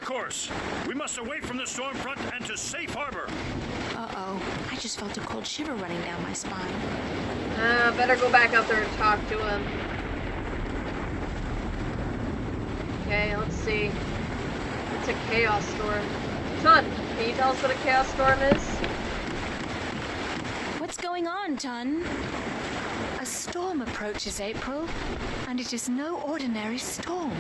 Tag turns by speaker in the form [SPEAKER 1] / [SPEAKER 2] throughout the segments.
[SPEAKER 1] course. We must away from the storm front and to safe harbor.
[SPEAKER 2] Uh-oh. I just felt a cold shiver running down my spine.
[SPEAKER 3] Better go back up there and talk to him. Okay, let's see. It's a chaos storm. Tun, can you tell us what a chaos storm is?
[SPEAKER 2] What's going on, Tun?
[SPEAKER 4] A storm approaches, April, and it is no ordinary storm.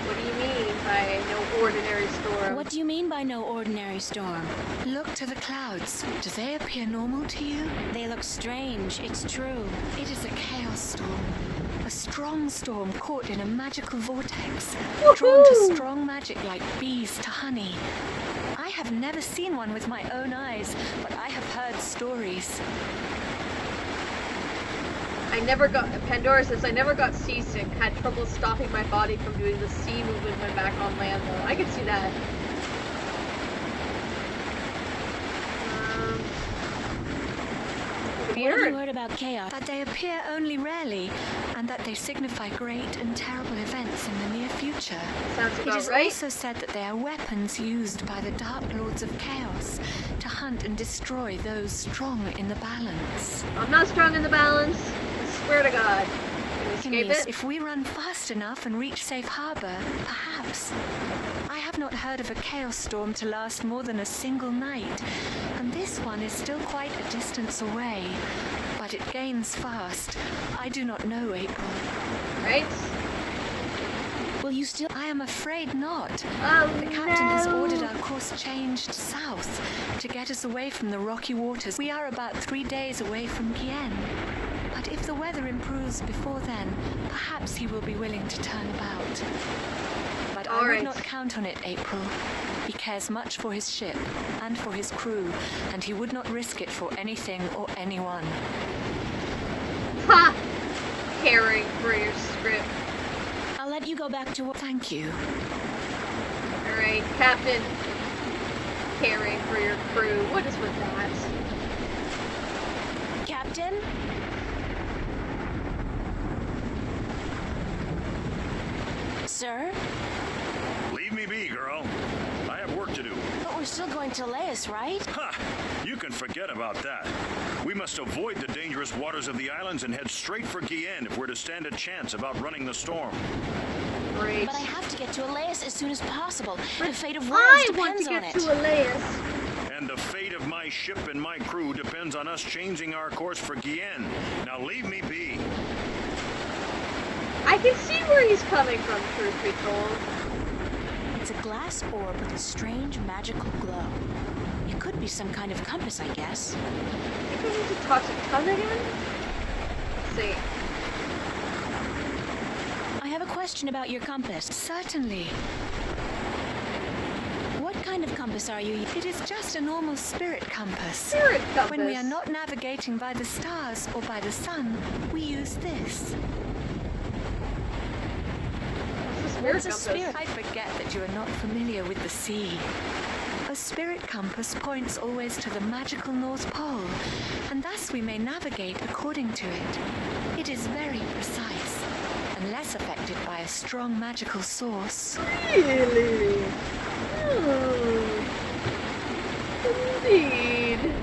[SPEAKER 3] What do you mean by no ordinary storm?
[SPEAKER 2] What do you mean by no ordinary storm?
[SPEAKER 4] Look to the clouds. Do they appear normal to you?
[SPEAKER 2] They look strange, it's true.
[SPEAKER 4] It is a chaos storm. A strong storm caught in a magical vortex, drawn to strong magic like bees to honey. I have never seen one with my own eyes, but I have heard stories.
[SPEAKER 3] Pandora says, I never got seasick, had trouble stopping my body from doing the sea movement when back on land though. I can see that.
[SPEAKER 2] What have you heard about chaos?
[SPEAKER 4] That they appear only rarely, and that they signify great and terrible events in the near future.
[SPEAKER 3] Sounds about right.
[SPEAKER 4] It is also said that they are weapons used by the Dark Lords of Chaos to hunt and destroy those strong in the balance.
[SPEAKER 3] I'm not strong in the balance. I swear to God. Can we escape it?
[SPEAKER 4] If we run fast enough and reach safe harbor, perhaps. I have not heard of a chaos storm to last more than a single night, and this one is still quite a distance away. But it gains fast. I do not know, April.
[SPEAKER 3] Right?
[SPEAKER 2] Will you still?
[SPEAKER 4] I am afraid not.
[SPEAKER 3] The
[SPEAKER 4] captain has ordered our course changed south to get us away from the rocky waters. We are about 3 days away from Gien. But if the weather improves before then, perhaps he will be willing to turn about. But I would not count on it, April. He cares much for his ship and for his crew, and he would not risk it for anything or anyone.
[SPEAKER 3] Ha! Caring for your script.
[SPEAKER 2] I'll let you go back to work.
[SPEAKER 4] Thank you.
[SPEAKER 3] Alright, Captain. Caring for your crew. What is with that?
[SPEAKER 2] Captain? Sir?
[SPEAKER 1] Leave me be, girl. I have work to do.
[SPEAKER 2] But we're still going to Laos, right?
[SPEAKER 1] Ha! You can forget about that. We must avoid the dangerous waters of the islands and head straight for Gien if we're to stand a chance about running the storm.
[SPEAKER 3] Great.
[SPEAKER 2] But I have to get to Laos as soon as possible. The fate of Wales depends on it.
[SPEAKER 3] I want to get to Laos.
[SPEAKER 1] And the fate of my ship and my crew depends on us changing our course for Gien. Now leave me be.
[SPEAKER 3] I can see where he's coming from, truth be told.
[SPEAKER 2] It's a glass orb with a strange magical glow. It could be some kind of compass, I guess.
[SPEAKER 3] I think we need to talk to Tun again? Let's see.
[SPEAKER 2] I have a question about your compass.
[SPEAKER 4] Certainly.
[SPEAKER 2] What kind of compass are you?
[SPEAKER 4] It is just a normal spirit compass.
[SPEAKER 3] Spirit compass?
[SPEAKER 4] When we are not navigating by the stars or by the sun, we use this.
[SPEAKER 3] What's a spirit compass?
[SPEAKER 4] I forget that you are not familiar with the sea. A spirit compass points always to the magical North Pole, and thus we may navigate according to it. It is very precise, unless affected by a strong magical source.
[SPEAKER 3] Really? Indeed.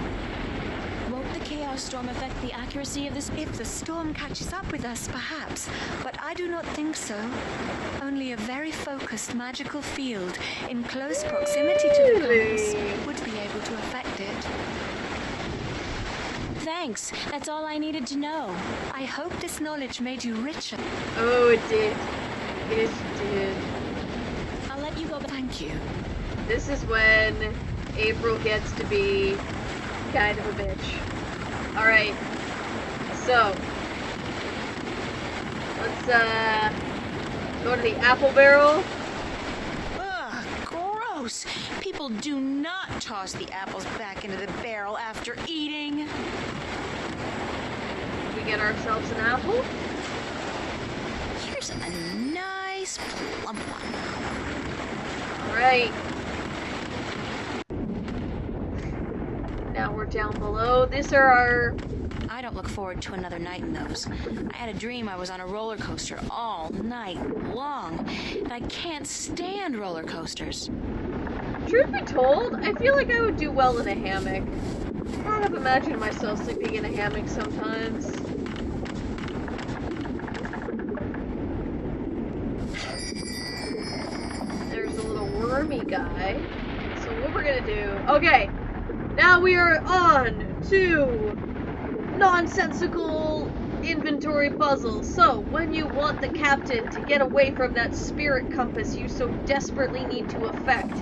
[SPEAKER 2] Won't the chaos storm affect the accuracy of this?
[SPEAKER 4] If the storm catches up with us, perhaps, but I do not think so. Only a very focused magical field in close proximity to the compass would be able to affect it.
[SPEAKER 2] Thanks. That's all I needed to know.
[SPEAKER 4] I hope this knowledge made you richer.
[SPEAKER 3] Oh, it did. It did.
[SPEAKER 2] I'll let you go.
[SPEAKER 4] Thank you.
[SPEAKER 3] This is when April gets to be kind of a bitch. Alright. So. Let's, go to the apple barrel.
[SPEAKER 2] Ugh, gross. People do not toss the apples back into the barrel after eating.
[SPEAKER 3] We get ourselves an apple.
[SPEAKER 2] Here's a nice plump one.
[SPEAKER 3] Alright. Now we're down below. These are our...
[SPEAKER 2] I don't look forward to another night in those. I had a dream I was on a roller coaster all night long, and I can't stand roller coasters.
[SPEAKER 3] Truth be told, I feel like I would do well in a hammock. I kind of imagine myself sleeping in a hammock sometimes. There's a little wormy guy. So what we're gonna do... Okay, now we are on to nonsensical inventory puzzles. So, when you want the captain to get away from that spirit compass you so desperately need to affect,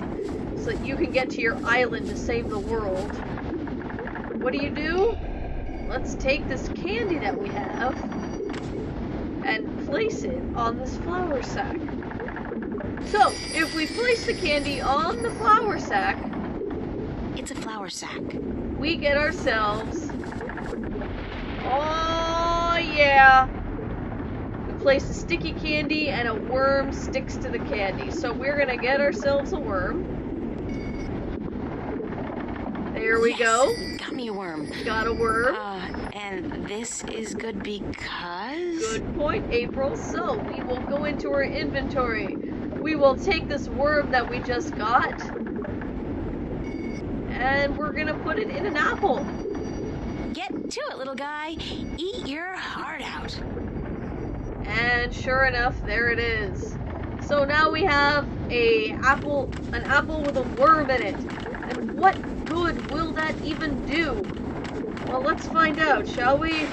[SPEAKER 3] so that you can get to your island to save the world, what do? Let's take this candy that we have and place it on this flour sack. So, if we place the candy on the flour sack...
[SPEAKER 2] It's a flour sack.
[SPEAKER 3] We get ourselves... Oh, yeah! We place the sticky candy and a worm sticks to the candy. So we're gonna get ourselves a worm. There we go.
[SPEAKER 2] Got me a worm.
[SPEAKER 3] Got a worm.
[SPEAKER 2] And this is good because...
[SPEAKER 3] Good point, April. So, we will go into our inventory. We will take this worm that we just got, and we're gonna put it in an apple.
[SPEAKER 2] Get to it, little guy. Eat your heart out.
[SPEAKER 3] And sure enough, there it is. So now we have an apple with a worm in it. And what good will that even do? Well, let's find out, shall we?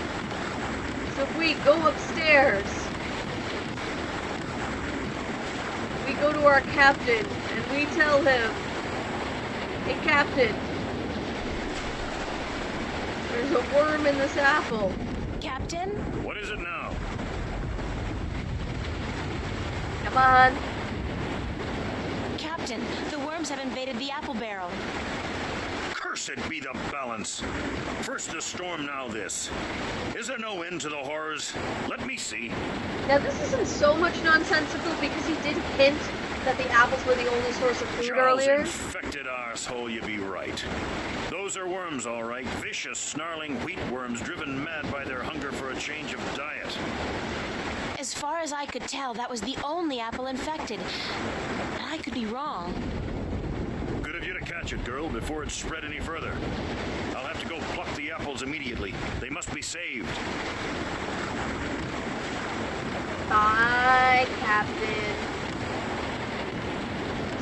[SPEAKER 3] So if we go upstairs, we go to our captain, and we tell him, "Hey, Captain, there's a worm in this apple."
[SPEAKER 2] Captain?
[SPEAKER 1] What is it now?
[SPEAKER 3] Come on.
[SPEAKER 2] Captain, the worms have invaded the apple barrel.
[SPEAKER 1] Cursed be the balance. First the storm, now this. Is there no end to the horrors? Let me see.
[SPEAKER 3] Now, this isn't so much nonsensical because he did hint that the apples were the only source of food
[SPEAKER 1] Charles,
[SPEAKER 3] earlier.
[SPEAKER 1] infected arsehole, you be right. Those are worms, all right. Vicious, snarling wheat worms driven mad by their hunger for a change of diet.
[SPEAKER 2] As far as I could tell, that was the only apple infected. But I could be wrong.
[SPEAKER 1] Good of you to catch it, girl, before it spread any further. I'll have to go pluck the apples immediately. They must be saved.
[SPEAKER 3] Bye, Captain.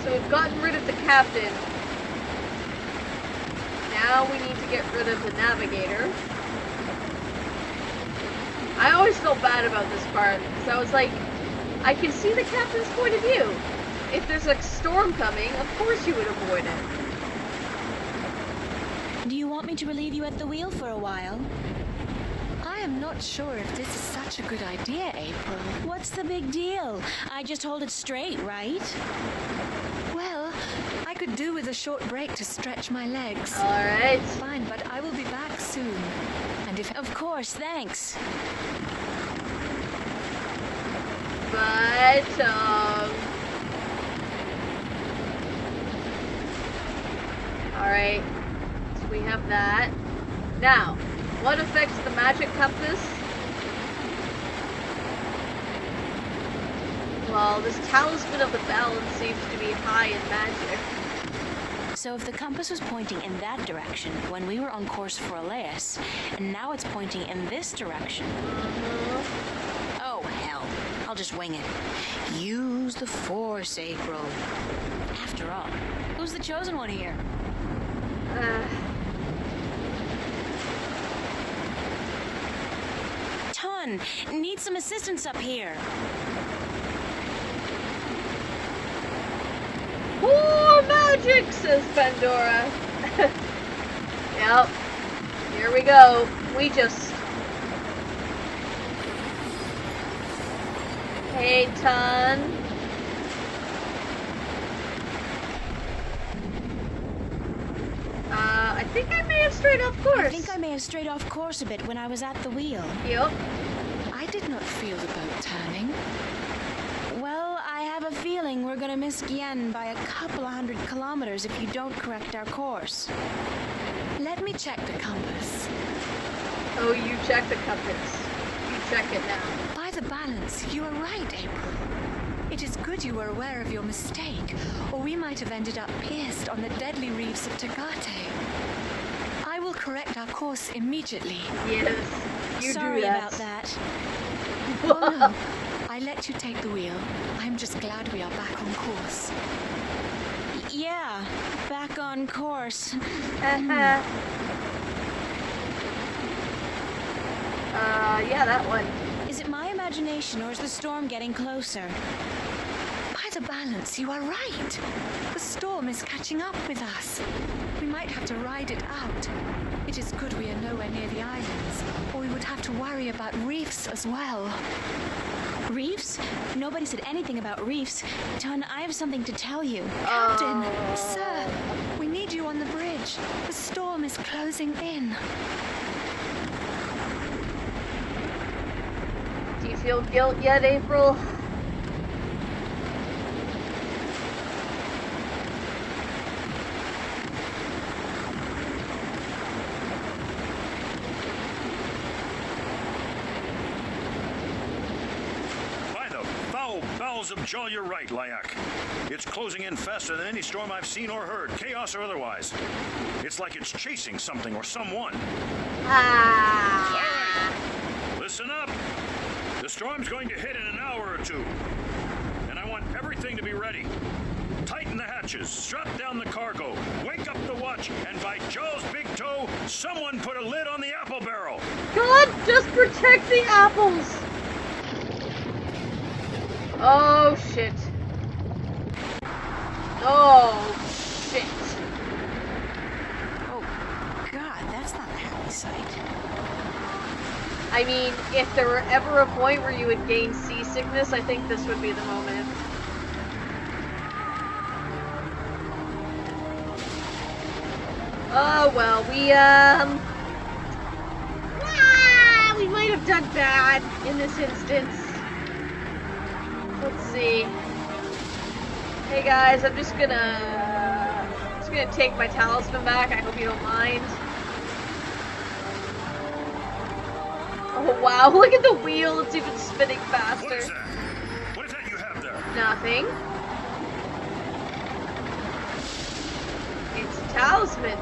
[SPEAKER 3] So we've gotten rid of the captain. Now we need to get rid of the navigator. I always felt bad about this part, because I was like, I can see the captain's point of view. If there's a storm coming, of course you would avoid it.
[SPEAKER 2] Do you want me to relieve you at the wheel for a while?
[SPEAKER 4] I am not sure if this is such a good idea, April.
[SPEAKER 2] What's the big deal? I just hold it straight, right?
[SPEAKER 4] Well, I could do with a short break to stretch my legs.
[SPEAKER 3] Alright.
[SPEAKER 4] Fine, but I will be back soon. And if...
[SPEAKER 2] Of course, thanks.
[SPEAKER 3] Bye, Tom. Alright. So we have that. Now, what affects the magic compass? Well, this talisman of the balance seems to be high in magic.
[SPEAKER 2] So if the compass was pointing in that direction when we were on course for Elias, and now it's pointing in this direction... Oh, hell. I'll just wing it. Use the Force, April. After all, who's the chosen one here? Ton, need some assistance up here.
[SPEAKER 3] More magic, says Pandora. Yep. Here we go. We just... Hey, Ton. I think I may have strayed off course.
[SPEAKER 2] I think I may have strayed off course a bit when I was at the wheel.
[SPEAKER 3] Yep.
[SPEAKER 4] I did not feel the boat turning.
[SPEAKER 2] Well, I have a feeling we're gonna miss Gien by a couple of 100 kilometers if you don't correct our course.
[SPEAKER 4] Let me check the compass.
[SPEAKER 3] Oh, you check the compass. You check it now.
[SPEAKER 4] By the balance, you are right, April. It is good you were aware of your mistake, or we might have ended up pierced on the deadly reefs of Tagate. I will correct our course immediately.
[SPEAKER 3] Yes, you
[SPEAKER 2] Sorry
[SPEAKER 3] do that.
[SPEAKER 2] about that.
[SPEAKER 4] Oh no, I let you take the wheel. I'm just glad we are back on course.
[SPEAKER 2] Yeah, back on course.
[SPEAKER 3] Yeah, that one.
[SPEAKER 2] Is it my imagination or is the storm getting closer?
[SPEAKER 4] By the balance, you are right. The storm is catching up with us. We might have to ride it out. It is good we are nowhere near the islands, or we would have to worry about reefs as well.
[SPEAKER 2] Reefs? Nobody said anything about reefs. Ton, I have something to tell you.
[SPEAKER 4] Captain, sir, we need you on the bridge. The storm is closing in.
[SPEAKER 3] Do you feel guilt yet, April?
[SPEAKER 1] By the foul bowels of Jaw, you're right, Lyak. It's closing in faster than any storm I've seen or heard, chaos or otherwise. It's like it's chasing something or someone.
[SPEAKER 3] Ah.
[SPEAKER 1] All right, listen up. The storm's going to hit in an hour or two, and I want everything to be ready. Tighten the hatches, strap down the cargo, wake up the watch, and by Joe's big toe, someone put a lid on the apple barrel.
[SPEAKER 3] God, just protect the apples! Oh, shit. Oh, shit.
[SPEAKER 2] Oh, God, that's not a happy sight.
[SPEAKER 3] I mean, if there were ever a point where you would gain seasickness, I think this would be the moment. Oh, well, we might have done bad in this instance. Let's see. Hey guys, I'm just gonna take my talisman back. I hope you don't mind. Oh wow, look at the wheel, it's even spinning faster.
[SPEAKER 1] What is that? What is that you have there?
[SPEAKER 3] Nothing. It's a talisman.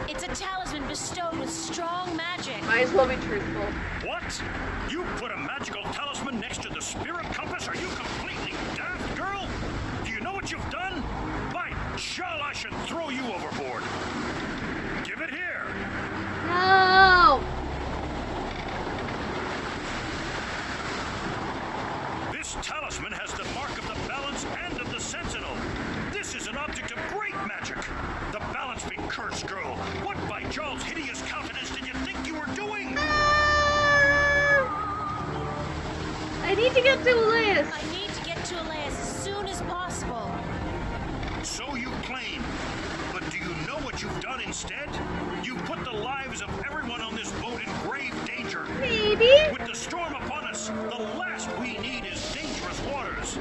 [SPEAKER 2] It's a talisman bestowed with strong magic.
[SPEAKER 3] Might as well be truthful.
[SPEAKER 1] What? You put a magical talisman next to the spirit compass? Are you completely daft, girl? Do you know what you've done? By Shall, I should throw you overboard. Give it here.
[SPEAKER 3] No!
[SPEAKER 1] This talisman has the mark of the balance and of the sentinel. This is an object of great magic. The balance be cursed, girl. What by Jarl's hideous countenance did you think you were doing?
[SPEAKER 3] I need to get to Elias.
[SPEAKER 2] I need to get to Elias as soon as possible.
[SPEAKER 1] So you claim. But do you know what you've done instead? You put the lives of everyone on this boat in grave danger.
[SPEAKER 3] Maybe?
[SPEAKER 1] With the storm upon us, the last we need is dangerous waters.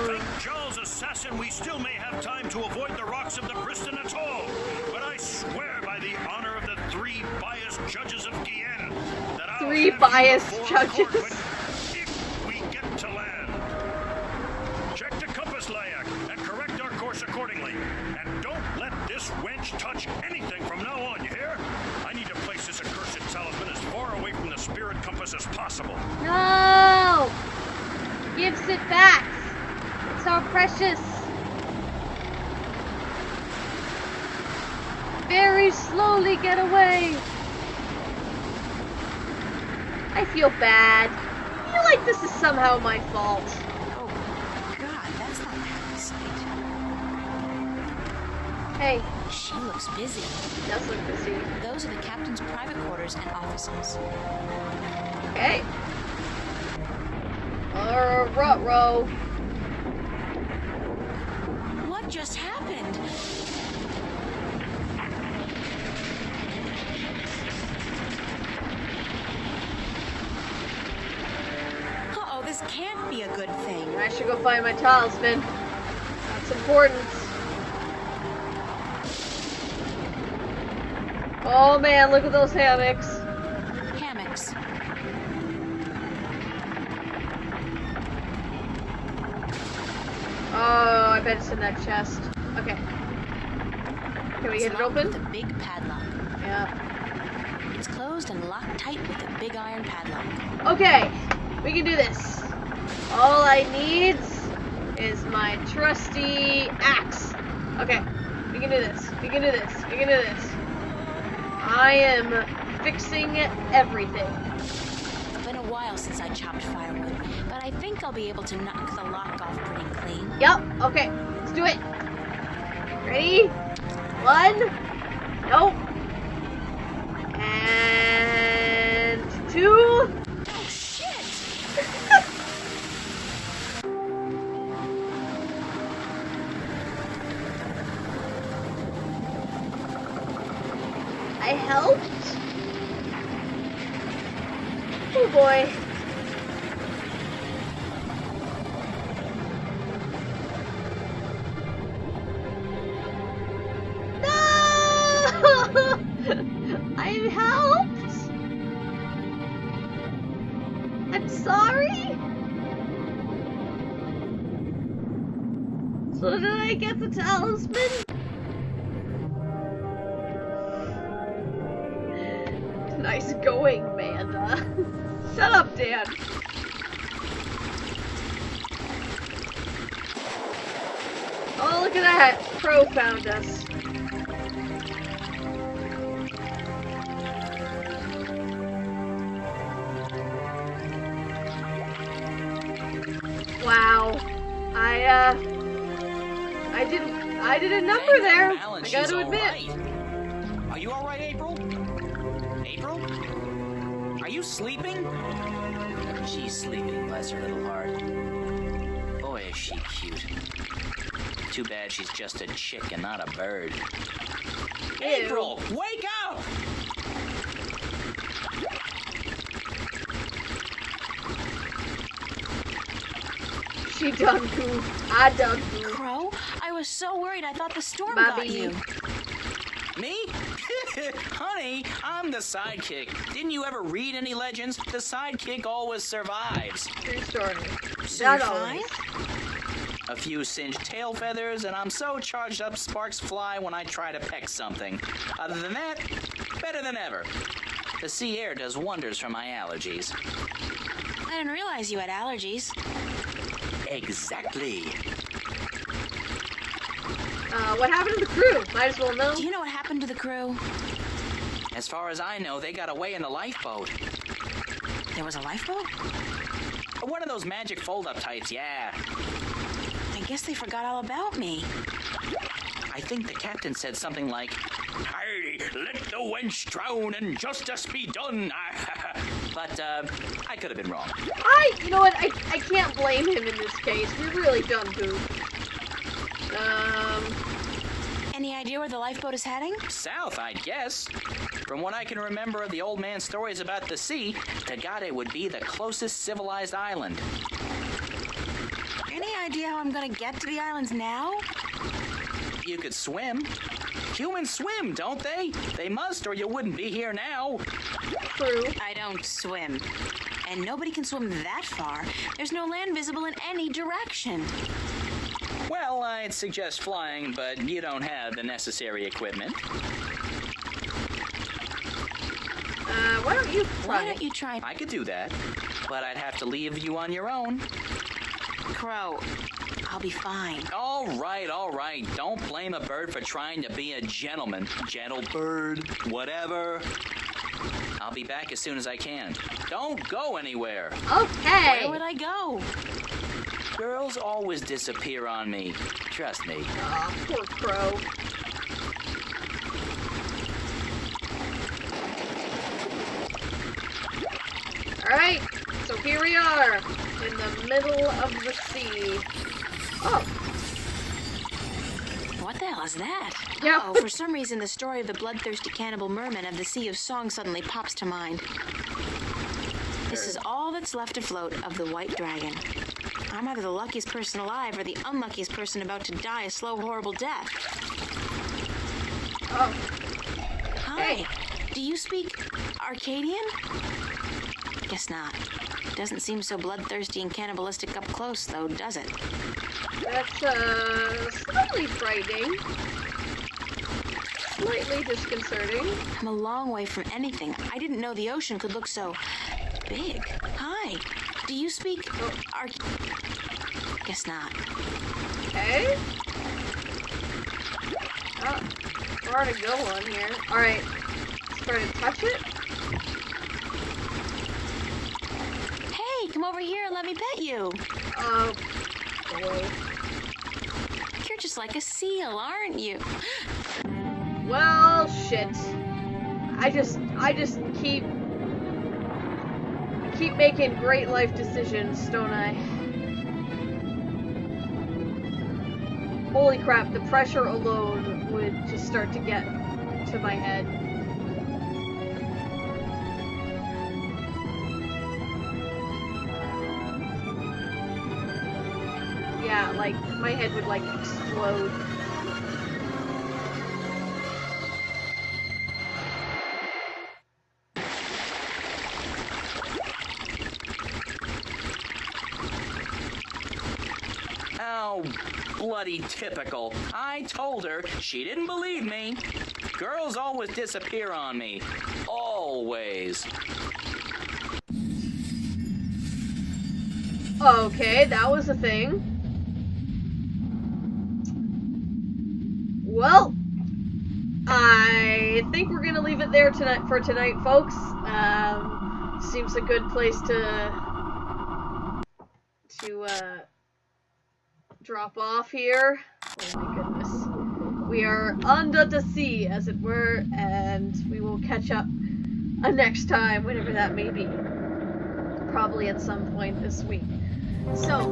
[SPEAKER 1] Thank Jarl's assassin, we still may have time to avoid the rocks of the Briston Atoll. But I swear by the honor of the three biased judges of Guienne that I'll
[SPEAKER 3] Three
[SPEAKER 1] have
[SPEAKER 3] biased
[SPEAKER 1] you before a court
[SPEAKER 3] judges.
[SPEAKER 1] if we get to land. Check the compass, Lyak, and correct our course accordingly. And don't let this wench touch anything from now on, you hear? I need to place this accursed talisman as far away from the spirit compass as possible.
[SPEAKER 3] No! Gives it back. It's our precious. Very slowly get away. I feel bad. I feel like this is somehow my fault.
[SPEAKER 2] Oh, God, that's not a happy sight.
[SPEAKER 3] Hey,
[SPEAKER 2] She looks busy.
[SPEAKER 3] does look busy.
[SPEAKER 2] Those are the captain's private quarters and offices.
[SPEAKER 3] Okay. Ruh-roh.
[SPEAKER 2] What just happened? Uh-oh, this can't be a good thing.
[SPEAKER 3] I should go find my talisman. That's important. Oh man, look at those hammocks. bet it's in that chest. Okay. Can we get it open?
[SPEAKER 2] With a big padlock.
[SPEAKER 3] Yeah.
[SPEAKER 2] It's closed and locked tight with a big iron padlock.
[SPEAKER 3] Okay, we can do this. All I need is my trusty axe. Okay, we can do this. We can do this. We can do this. I am fixing everything.
[SPEAKER 2] It's been a while since I chopped firewood, but I think I'll be able to knock the lock off pretty clean.
[SPEAKER 3] Yep, okay, let's do it. Ready? 1. Nope. And 2.
[SPEAKER 2] Oh, shit!
[SPEAKER 3] I helped. Oh boy. No! I helped. I'm sorry. So did I get the talisman? Nice going, Amanda. Shut up, Dan. Oh, look at that. Crow found us. Wow. I did a number there.
[SPEAKER 5] Alan,
[SPEAKER 3] I gotta admit.
[SPEAKER 5] Right. Are you all right, April? April? Are you sleeping? She's sleeping, bless her little heart. Boy, is she cute. Too bad she's just a chick and not a bird.
[SPEAKER 3] Ew.
[SPEAKER 5] April, wake up!
[SPEAKER 3] She done goofed. I done goofed.
[SPEAKER 2] Crow, I was so worried I thought the storm
[SPEAKER 3] Bobby.
[SPEAKER 2] got you.
[SPEAKER 5] Me? Honey, I'm the sidekick. Didn't you ever read any legends? The sidekick always survives.
[SPEAKER 3] True story.
[SPEAKER 2] So
[SPEAKER 3] Not
[SPEAKER 2] you're
[SPEAKER 3] always.
[SPEAKER 5] A few singed tail feathers, and I'm so charged up sparks fly when I try to peck something. Other than that, better than ever. The sea air does wonders for my allergies.
[SPEAKER 2] I didn't realize you had allergies.
[SPEAKER 5] Exactly.
[SPEAKER 3] What happened to the crew? Might as well know.
[SPEAKER 2] Do you know what happened to the crew?
[SPEAKER 5] As far as I know, they got away in the lifeboat.
[SPEAKER 2] There was a lifeboat?
[SPEAKER 5] One of those magic fold-up types, yeah.
[SPEAKER 2] I guess they forgot all about me.
[SPEAKER 5] I think the captain said something like, "Hey, let the wench drown and justice be done." But, I could have been wrong.
[SPEAKER 3] You know what? I can't blame him in this case. We really done goofed.
[SPEAKER 2] Any idea where the lifeboat is heading?
[SPEAKER 5] South, I guess. From what I can remember of the old man's stories about the sea, Tagade would be the closest civilized island.
[SPEAKER 2] Any idea how I'm gonna get to the islands now?
[SPEAKER 5] You could swim. Humans swim, don't they? They must, or you wouldn't be here now.
[SPEAKER 3] True.
[SPEAKER 2] I don't swim. And nobody can swim that far. There's no land visible in any direction.
[SPEAKER 5] Well, I'd suggest flying, but you don't have the necessary equipment.
[SPEAKER 3] Why don't you try?
[SPEAKER 2] Why don't you try?
[SPEAKER 5] I could do that, but I'd have to leave you on your own.
[SPEAKER 2] Crow, I'll be fine.
[SPEAKER 5] All right. Don't blame a bird for trying to be a gentleman. Gentle bird, whatever. I'll be back as soon as I can. Don't go anywhere.
[SPEAKER 3] Okay.
[SPEAKER 2] Where would I go?
[SPEAKER 5] Girls always disappear on me. Trust me.
[SPEAKER 3] Aw, poor Crow. Alright, so here we are, in the middle of the sea. Oh.
[SPEAKER 2] What the hell is that?
[SPEAKER 3] Yeah.
[SPEAKER 2] Oh, for some reason the story of the bloodthirsty cannibal merman of the Sea of Song suddenly pops to mind. This is all that's left afloat of the White Dragon. I'm either the luckiest person alive or the unluckiest person about to die a slow, horrible death.
[SPEAKER 3] Oh.
[SPEAKER 2] Hi.
[SPEAKER 3] Hey.
[SPEAKER 2] Do you speak Arcadian? Guess not. Doesn't seem so bloodthirsty and cannibalistic up close, though, does it?
[SPEAKER 3] That's, slightly frightening. Slightly disconcerting.
[SPEAKER 2] I'm a long way from anything. I didn't know the ocean could look so big. Hi. Do you speak... Guess not.
[SPEAKER 3] Okay. Oh, far to go on here. Alright. Let's try to touch it.
[SPEAKER 2] Hey, come over here and let me pet you.
[SPEAKER 3] Oh, boy.
[SPEAKER 2] You're just like a seal, aren't you?
[SPEAKER 3] Well, shit. I just keep making great life decisions, don't I? Holy crap, the pressure alone would just start to get to my head. Yeah, like, my head would, like, explode.
[SPEAKER 5] Oh, bloody typical. I told her. She didn't believe me. Girls always disappear on me. Always.
[SPEAKER 3] Okay, that was a thing. Well, I think we're gonna leave it there for tonight, folks. Seems a good place to drop off here. Oh my goodness. We are under the sea, as it were, and we will catch up next time, whenever that may be. Probably at some point this week. So...